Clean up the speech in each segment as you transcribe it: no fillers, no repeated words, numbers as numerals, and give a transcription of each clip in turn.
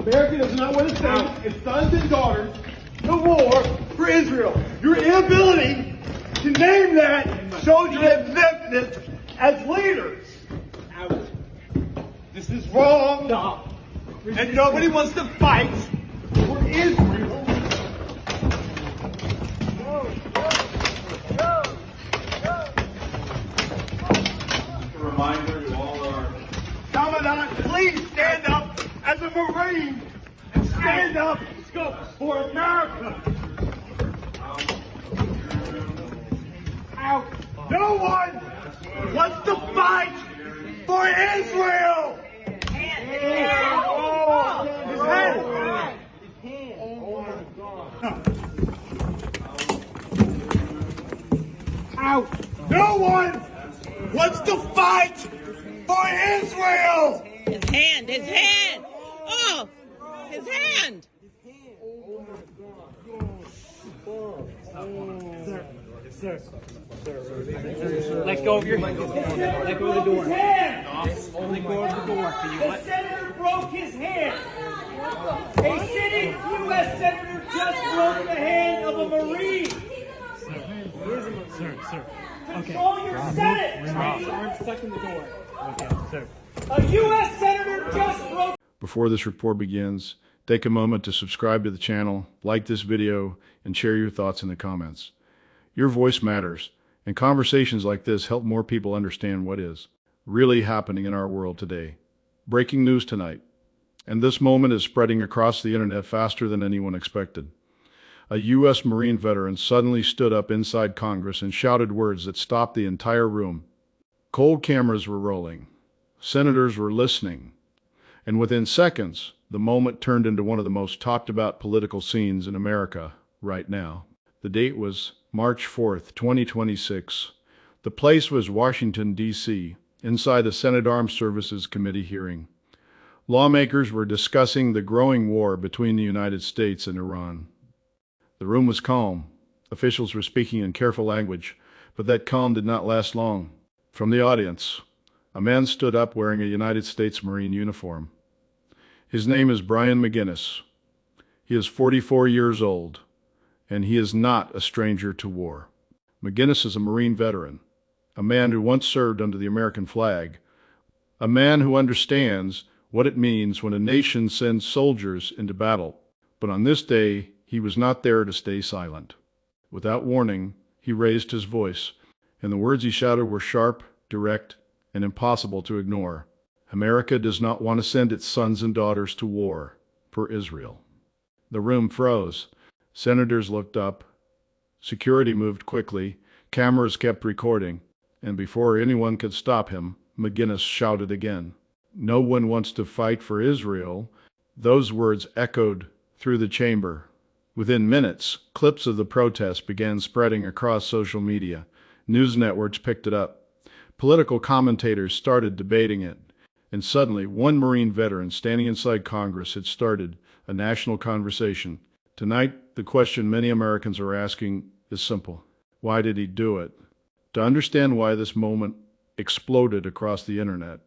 America does not want to send its sons and daughters to war for Israel. Your inability to name that shows your ineptness as leaders. This is wrong. And nobody wants to fight for Israel. A reminder to all our Commandant, please stand up as a Marine and stand up for America. Out. No one wants to fight for Israel. Out. No one wants to fight for Israel. His hand. Oh, his hand. Sir. Let go of your hand. Let go of the door. Only go of the door. The senator broke his hand. A sitting U.S. senator just broke the hand of a Marine. Sir. Control your Senate. Arm stuck in the door. Okay, sir. A U.S. senator just broke. Before this report begins, take a moment to subscribe to the channel, like this video, and share your thoughts in the comments. Your voice matters, and conversations like this help more people understand what is really happening in our world today. Breaking news tonight, and this moment is spreading across the internet faster than anyone expected. A U.S. Marine veteran suddenly stood up inside Congress and shouted words that stopped the entire room. Cold cameras were rolling. Senators were listening. And within seconds, the moment turned into one of the most talked about political scenes in America right now. The date was March 4th, 2026. The place was Washington, D.C., inside the Senate Armed Services Committee hearing. Lawmakers were discussing the growing war between the United States and Iran. The room was calm. Officials were speaking in careful language, but that calm did not last long. From the audience, a man stood up wearing a United States Marine uniform. His name is Brian McGinnis. He is 44 years old, and he is not a stranger to war. McGinnis is a Marine veteran, a man who once served under the American flag, a man who understands what it means when a nation sends soldiers into battle. But on this day, he was not there to stay silent. Without warning, he raised his voice, and the words he shouted were sharp, direct, and impossible to ignore. America does not want to send its sons and daughters to war for Israel. The room froze. Senators looked up. Security moved quickly. Cameras kept recording. And before anyone could stop him, McGinnis shouted again. No one wants to fight for Israel. Those words echoed through the chamber. Within minutes, clips of the protest began spreading across social media. News networks picked it up. Political commentators started debating it. And suddenly, one Marine veteran standing inside Congress had started a national conversation. Tonight, the question many Americans are asking is simple. Why did he do it? To understand why this moment exploded across the internet,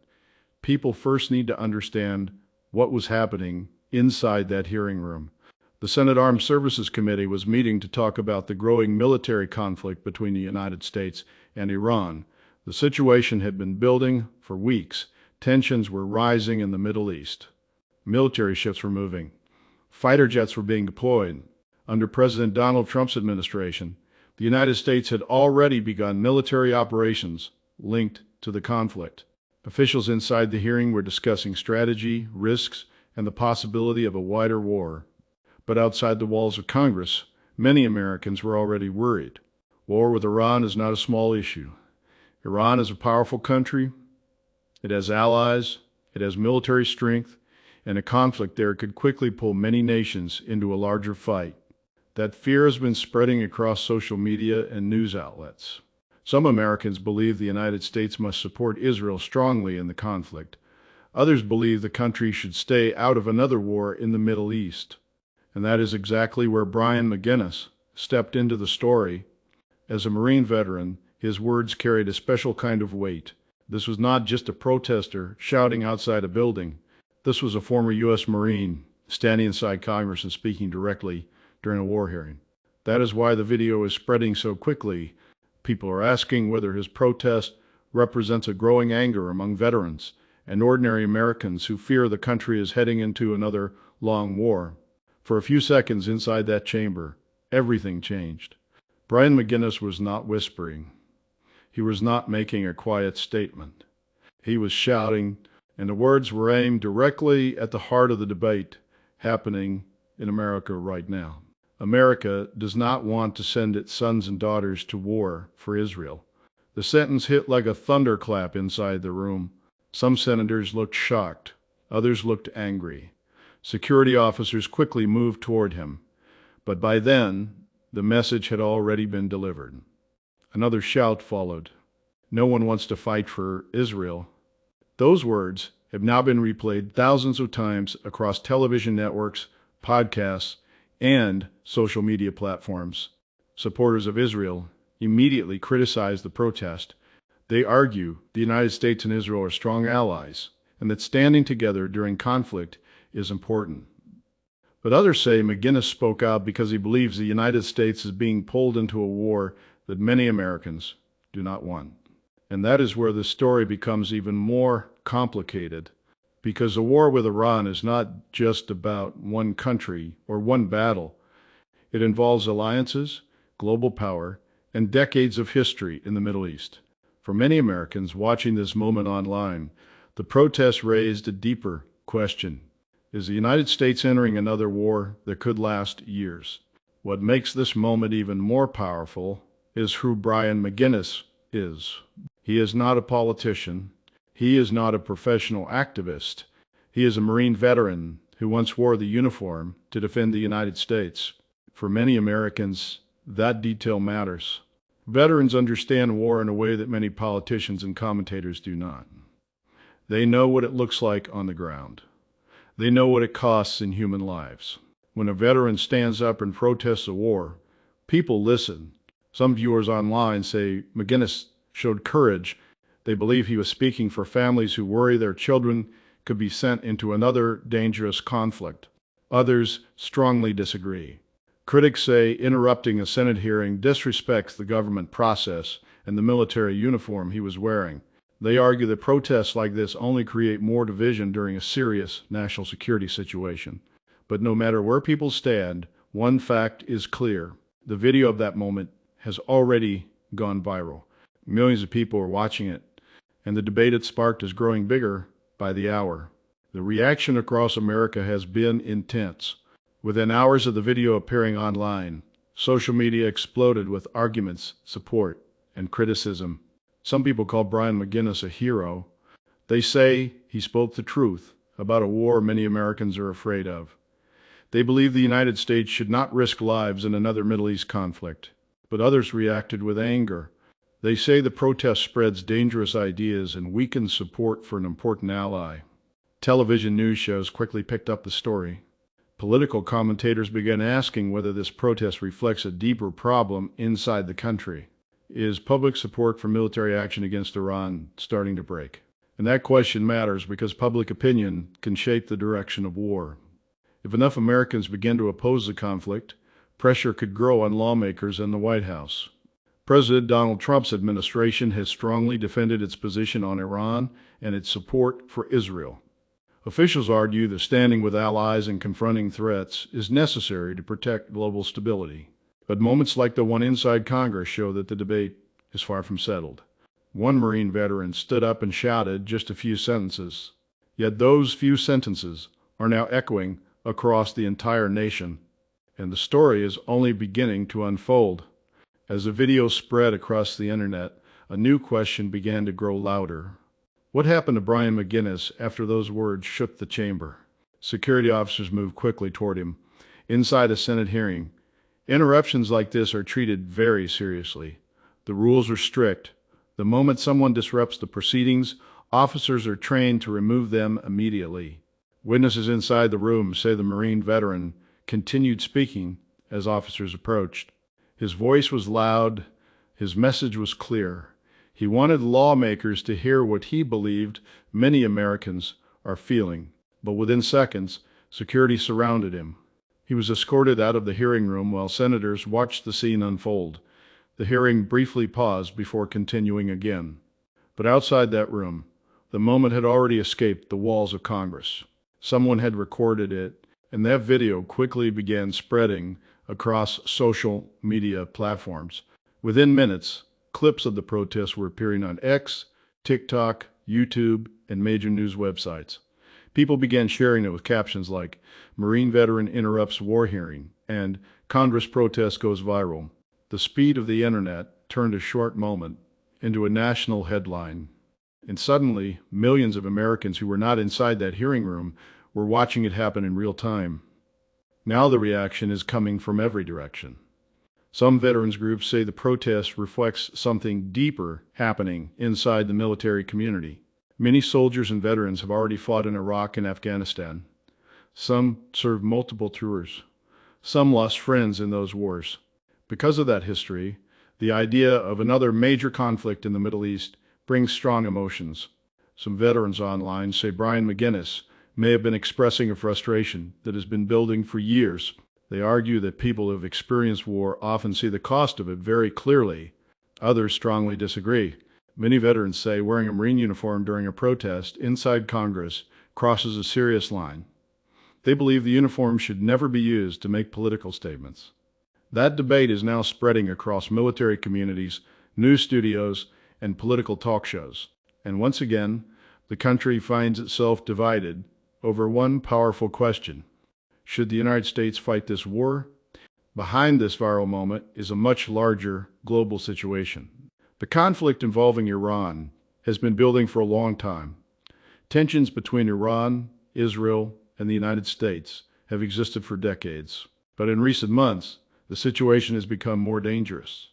people first need to understand what was happening inside that hearing room. The Senate Armed Services Committee was meeting to talk about the growing military conflict between the United States and Iran. The situation had been building for weeks. Tensions were rising in the Middle East. Military ships were moving. Fighter jets were being deployed. Under President Donald Trump's administration, the United States had already begun military operations linked to the conflict. Officials inside the hearing were discussing strategy, risks, and the possibility of a wider war. But outside the walls of Congress, many Americans were already worried. War with Iran is not a small issue. Iran is a powerful country. It has allies, it has military strength, and a conflict there could quickly pull many nations into a larger fight. That fear has been spreading across social media and news outlets. Some Americans believe the United States must support Israel strongly in the conflict. Others believe the country should stay out of another war in the Middle East. And that is exactly where Brian McGinnis stepped into the story. As a Marine veteran, his words carried a special kind of weight. This was not just a protester shouting outside a building. This was a former U.S. Marine, standing inside Congress and speaking directly during a war hearing. That is why the video is spreading so quickly. People are asking whether his protest represents a growing anger among veterans and ordinary Americans who fear the country is heading into another long war. For a few seconds inside that chamber, everything changed. Brian McGinnis was not whispering. He was not making a quiet statement. He was shouting, and the words were aimed directly at the heart of the debate happening in America right now. America does not want to send its sons and daughters to war for Israel. The sentence hit like a thunderclap inside the room. Some senators looked shocked. Others looked angry. Security officers quickly moved toward him. But by then, the message had already been delivered. Another shout followed. No one wants to fight for Israel. Those words have now been replayed thousands of times across television networks, podcasts, and social media platforms. Supporters of Israel immediately criticized the protest. They argue the United States and Israel are strong allies, and that standing together during conflict is important. But others say McGinnis spoke out because he believes the United States is being pulled into a war that many Americans do not want. And that is where the story becomes even more complicated, because the war with Iran is not just about one country or one battle. It involves alliances, global power, and decades of history in the Middle East. For many Americans watching this moment online, the protests raised a deeper question. Is the United States entering another war that could last years? What makes this moment even more powerful is who Brian McGinnis is. He is not a politician. He is not a professional activist. He is a Marine veteran who once wore the uniform to defend the United States. For many Americans, that detail matters. Veterans understand war in a way that many politicians and commentators do not. They know what it looks like on the ground. They know what it costs in human lives. When a veteran stands up and protests a war, people listen. Some viewers online say McGinnis showed courage. They believe he was speaking for families who worry their children could be sent into another dangerous conflict. Others strongly disagree. Critics say interrupting a Senate hearing disrespects the government process and the military uniform he was wearing. They argue that protests like this only create more division during a serious national security situation. But no matter where people stand, one fact is clear. The video of that moment has already gone viral. Millions of people are watching it, and the debate it sparked is growing bigger by the hour. The reaction across America has been intense. Within hours of the video appearing online, social media exploded with arguments, support, and criticism. Some people call Brian McGinnis a hero. They say he spoke the truth about a war many Americans are afraid of. They believe the United States should not risk lives in another Middle East conflict. But others reacted with anger. They say the protest spreads dangerous ideas and weakens support for an important ally. Television news shows quickly picked up the story. Political commentators began asking whether this protest reflects a deeper problem inside the country. Is public support for military action against Iran starting to break? And that question matters because public opinion can shape the direction of war. If enough Americans begin to oppose the conflict, pressure could grow on lawmakers and the White House. President Donald Trump's administration has strongly defended its position on Iran and its support for Israel. Officials argue that standing with allies and confronting threats is necessary to protect global stability. But moments like the one inside Congress show that the debate is far from settled. One Marine veteran stood up and shouted just a few sentences. Yet those few sentences are now echoing across the entire nation. And the story is only beginning to unfold. As the video spread across the internet, a new question began to grow louder. What happened to Brian McGinnis after those words shook the chamber? Security officers moved quickly toward him. Inside a Senate hearing, interruptions like this are treated very seriously. The rules are strict. The moment someone disrupts the proceedings, officers are trained to remove them immediately. Witnesses inside the room say the Marine veteran continued speaking as officers approached. His voice was loud. His message was clear. He wanted lawmakers to hear what he believed many Americans are feeling. But within seconds, Security surrounded him. He was escorted out of the hearing room while senators watched the scene unfold. The hearing briefly paused before continuing again. But outside that room, the moment had already escaped the walls of Congress. Someone had recorded it, and that video quickly began spreading across social media platforms. Within minutes, clips of the protests were appearing on X, TikTok, YouTube, and major news websites. People began sharing it with captions like, "Marine veteran interrupts war hearing," and "Congress protest goes viral." The speed of the internet turned a short moment into a national headline. And suddenly, millions of Americans who were not inside that hearing room were watching it happen in real time. Now the reaction is coming from every direction. Some veterans groups say the protest reflects something deeper happening inside the military community. Many soldiers and veterans have already fought in Iraq and Afghanistan. Some served multiple tours. Some lost friends in those wars. Because of that history, the idea of another major conflict in the Middle East brings strong emotions. Some veterans online say Brian McGinnis may have been expressing a frustration that has been building for years. They argue that people who have experienced war often see the cost of it very clearly. Others strongly disagree. Many veterans say wearing a Marine uniform during a protest inside Congress crosses a serious line. They believe the uniform should never be used to make political statements. That debate is now spreading across military communities, news studios, and political talk shows. And once again, the country finds itself divided over one powerful question. Should the United States fight this war? Behind this viral moment is a much larger global situation. The conflict involving Iran has been building for a long time. Tensions between Iran, Israel, and the United States have existed for decades. But in recent months, the situation has become more dangerous.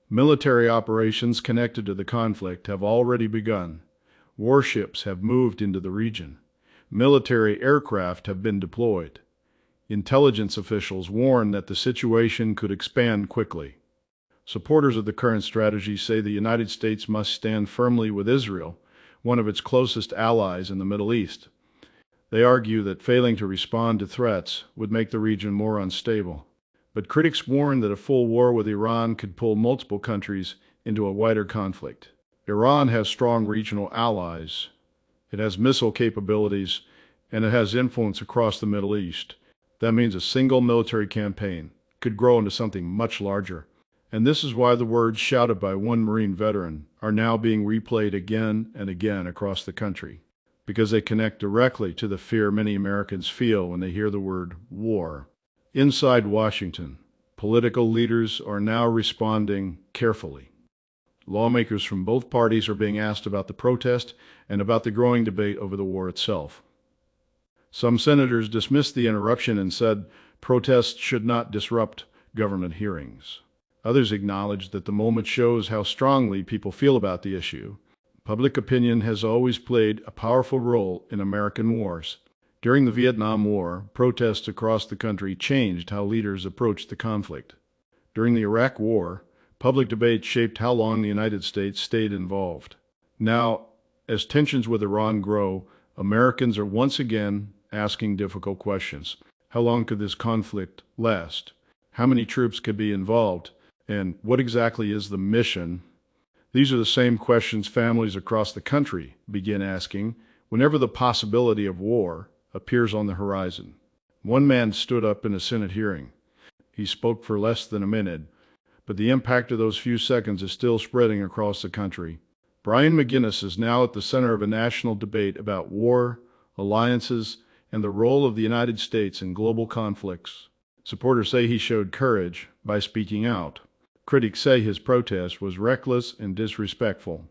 Military operations connected to the conflict have already begun. Warships have moved into the region. Military aircraft have been deployed. Intelligence officials warn that the situation could expand quickly. Supporters of the current strategy say the United States must stand firmly with Israel, one of its closest allies in the Middle East. They argue that failing to respond to threats would make the region more unstable. But critics warn that a full war with Iran could pull multiple countries into a wider conflict. Iran has strong regional allies. It has missile capabilities, and it has influence across the Middle East. That means a single military campaign could grow into something much larger. And this is why the words shouted by one Marine veteran are now being replayed again and again across the country, because they connect directly to the fear many Americans feel when they hear the word war. Inside Washington, political leaders are now responding carefully. Lawmakers from both parties are being asked about the protest and about the growing debate over the war itself. Some senators dismissed the interruption and said protests should not disrupt government hearings. Others acknowledged that the moment shows how strongly people feel about the issue. Public opinion has always played a powerful role in American wars. During the Vietnam War, protests across the country changed how leaders approached the conflict. During the Iraq War, public debate shaped how long the United States stayed involved. Now, as tensions with Iran grow, Americans are once again asking difficult questions. How long could this conflict last? How many troops could be involved? And what exactly is the mission? These are the same questions families across the country begin asking whenever the possibility of war appears on the horizon. One man stood up in a Senate hearing. He spoke for less than a minute, but the impact of those few seconds is still spreading across the country. Brian McGinnis is now at the center of a national debate about war, alliances, and the role of the United States in global conflicts. Supporters say he showed courage by speaking out. Critics say his protest was reckless and disrespectful.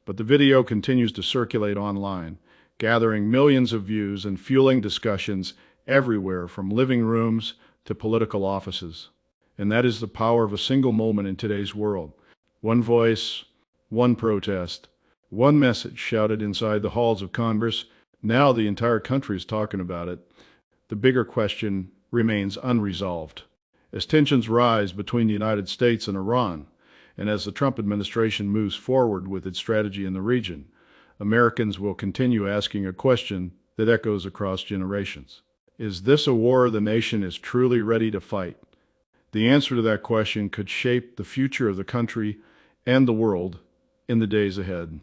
But the video continues to circulate online, gathering millions of views and fueling discussions everywhere from living rooms to political offices. And that is the power of a single moment in today's world. One voice, one protest, one message shouted inside the halls of Congress. Now the entire country is talking about it. The bigger question remains unresolved. As tensions rise between the United States and Iran, and as the Trump administration moves forward with its strategy in the region, Americans will continue asking a question that echoes across generations. Is this a war the nation is truly ready to fight? The answer to that question could shape the future of the country and the world in the days ahead.